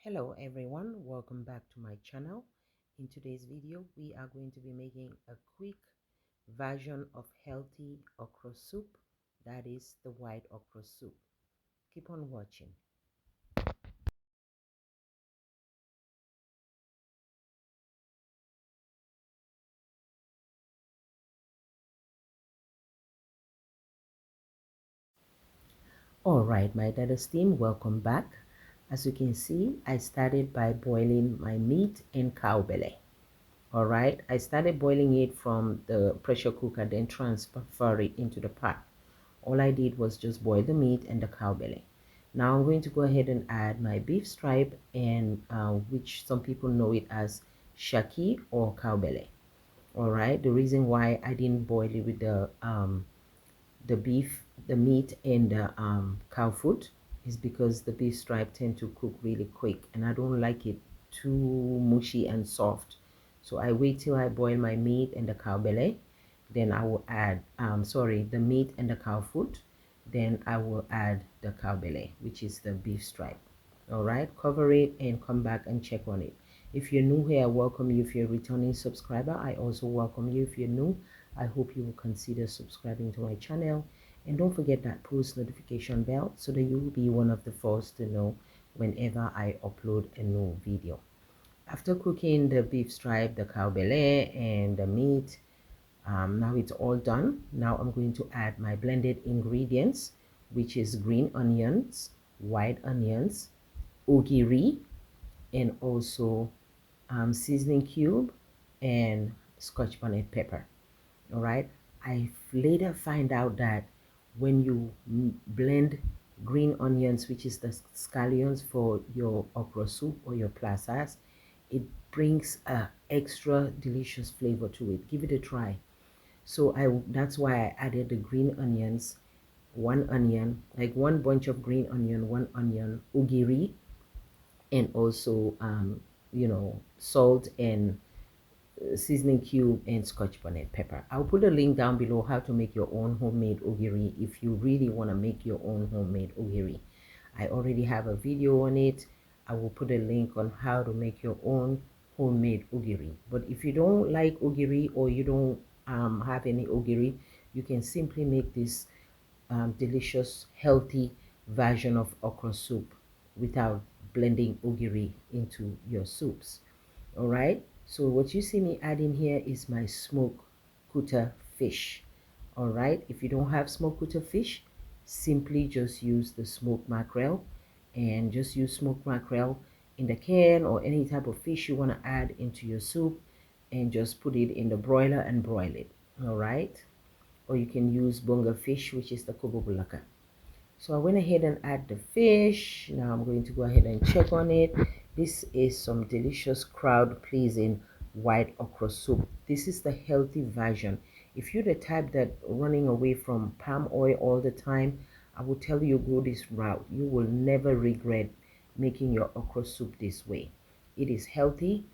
Hello everyone, welcome back to my channel. In today's video we are going to be making a quick version of healthy okra soup, that is the white okra soup. Keep on watching. Alright my daughters team, welcome back. As you can see, I started by boiling my meat in cow belly. All right, I started boiling it from the pressure cooker, then transfer it into the pot. All I did was just boil the meat and the cow belly. Now I'm going to go ahead and add my beef stripe, and which some people know it as shaki or cow belly. All right, the reason why I didn't boil it with the beef, the meat, and the cow foot is because the beef stripe tend to cook really quick, and I don't like it too mushy and soft. So I wait till I boil my meat and the cow belly, then I will add the meat and the cow foot, then I will add the cow belly, which is the beef stripe. All right, cover it and come back and check on it. If you're new here, I welcome you. If you're a returning subscriber, I also welcome you. If you're new, I hope you will consider subscribing to my channel, and don't forget that post notification bell so that you will be one of the first to know whenever I upload a new video. After cooking the beef stripe, the cow belly, and the meat, now it's all done. Now I'm going to add my blended ingredients, which is green onions, white onions, ogiri, and also seasoning cube and scotch bonnet pepper. All right, I later find out that when you blend green onions, which is the scallions for your okra soup or your plasas, it brings a extra delicious flavor to it. Give it a try. So that's why I added the green onions, one onion, like one bunch of green onion, one onion, ugiri, and also salt and seasoning cube and scotch bonnet pepper. I'll put a link down below how to make your own homemade ogiri if you really want to make your own homemade ogiri. I already have a video on it. I will put a link on how to make your own homemade ogiri. But if you don't like ogiri, or you don't have any ogiri, you can simply make this delicious healthy version of okra soup without blending ogiri into your soups. All right, so what you see me adding here is my smoked kuta fish. All right, if you don't have smoked kuta fish, simply just use the smoked mackerel, and just use smoked mackerel in the can or any type of fish you want to add into your soup, and just put it in the broiler and broil it. All right, or you can use bunga fish, which is the kububulaka. So I went ahead and add the fish. Now I'm going to go ahead and check on it. This is some delicious crowd pleasing white okra soup. This is the healthy version. If you're the type that running away from palm oil all the time, I will tell you, go this route. You will never regret making your okra soup this way. It is healthy.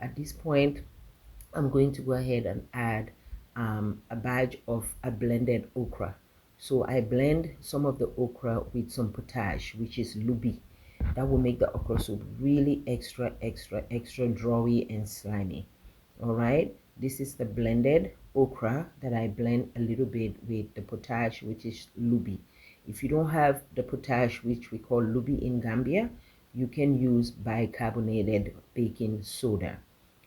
At this point, I'm going to go ahead and add a batch of a blended okra. So I blend some of the okra with some potash, which is lubi. That will make the okra soup really extra, extra, extra drawy and slimy. All right, this is the blended okra that I blend a little bit with the potash, which is lubi. If you don't have the potash, which we call lubi in Gambia, you can use bicarbonated baking soda,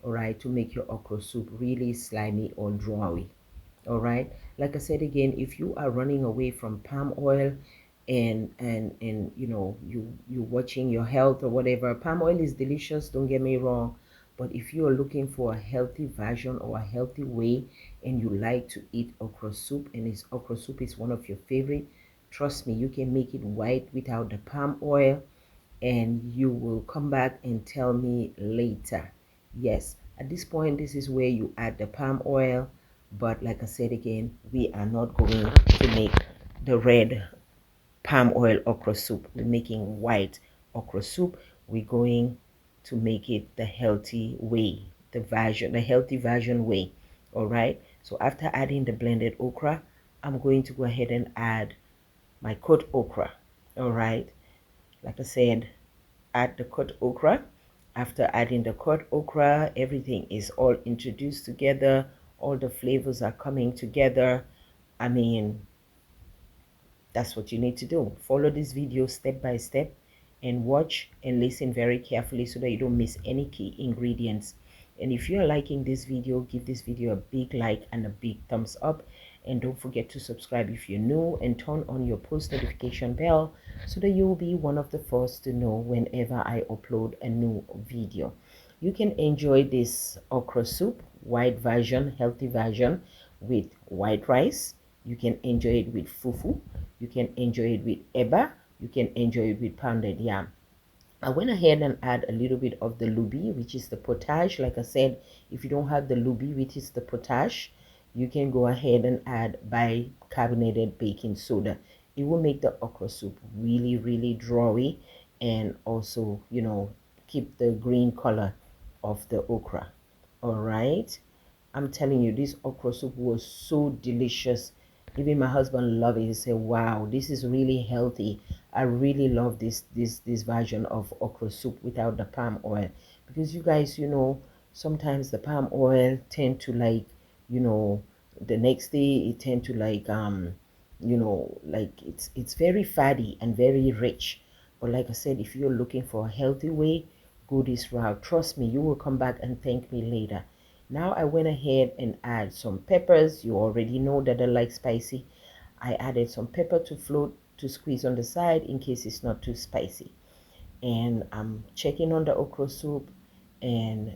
all right, to make your okra soup really slimy or drawy. All right, like I said again, if you are running away from palm oil, and you watching your health or whatever, palm oil is delicious, don't get me wrong, but if you are looking for a healthy version or a healthy way, and you like to eat okra soup, and okra soup is one of your favorite, trust me, you can make it white without the palm oil, and you will come back and tell me later. Yes, at this point, this is where you add the palm oil, but like I said again, we are not going to make the red palm oil okra soup. We're making white okra soup. We're going to make it the healthy way, the healthy version way. All right, so after adding the blended okra, I'm going to go ahead and add my cut okra. All right, like I said, add the cut okra. After adding the cut okra, everything is all introduced together. All the flavors are coming together. I mean, that's what you need to do. Follow this video step by step and watch and listen very carefully so that you don't miss any key ingredients. And if you're liking this video, give this video a big like and a big thumbs up. And don't forget to subscribe if you're new and turn on your post notification bell so that you'll be one of the first to know whenever I upload a new video. You can enjoy this okra soup, white version, healthy version, with white rice. You can enjoy it with fufu. You can enjoy it with eba. You can enjoy it with pounded yam. I went ahead and add a little bit of the lubi, which is the potage. Like I said, if you don't have the lubi, which is the potage, you can go ahead and add bicarbonated baking soda. It will make the okra soup really, really drawy and also, keep the green color of the okra. All right. I'm telling you, this okra soup was so delicious. Even my husband loved it. He said, "Wow, this is really healthy. I really love this version of okra soup without the palm oil, because you guys, sometimes the palm oil tend to you know, the next day it tend to like it's very fatty and very rich. But like I said, if you're looking for a healthy way, go this route. Trust me, you will come back and thank me later." Now I went ahead and add some peppers. You already know that I like spicy. I added some pepper to float to squeeze on the side in case it's not too spicy. And I'm checking on the okra soup, and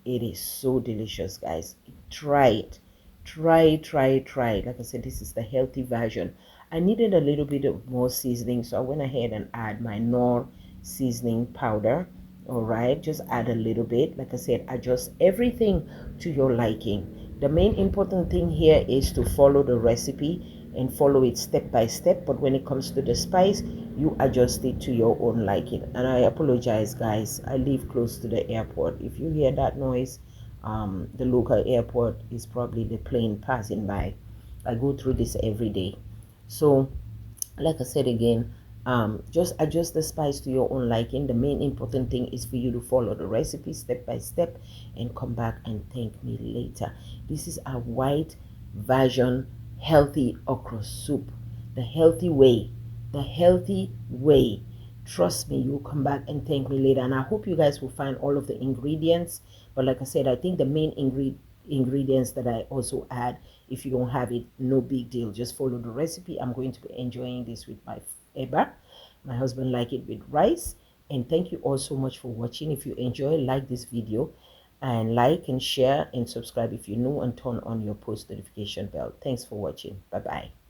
it is so delicious, guys. Try it. Try it. Like I said, this is the healthy version. I needed a little bit of more seasoning, so I went ahead and add my Knorr seasoning powder. All right, just add a little bit. Like I said, adjust everything to your liking. The main important thing here is to follow the recipe and follow it step by step. But when it comes to the spice, you adjust it to your own liking. And I apologize, guys. I live close to the airport. If you hear that noise, the local airport is probably the plane passing by. I go through this every day. So like I said again, just adjust the spice to your own liking. The main important thing is for you to follow the recipe step by step and come back and thank me later. This is a white version healthy okra soup, the healthy way, the healthy way. Trust me, you'll come back and thank me later. And I hope you guys will find all of the ingredients. But like I said, I think the main ingredients that I also add, if you don't have it, no big deal, just follow the recipe. I'm going to be enjoying this with my eba. My husband like it with rice. And thank you all so much for watching. If you enjoy, like this video, and like and share and subscribe if you're new, and turn on your post notification bell. Thanks for watching. Bye bye.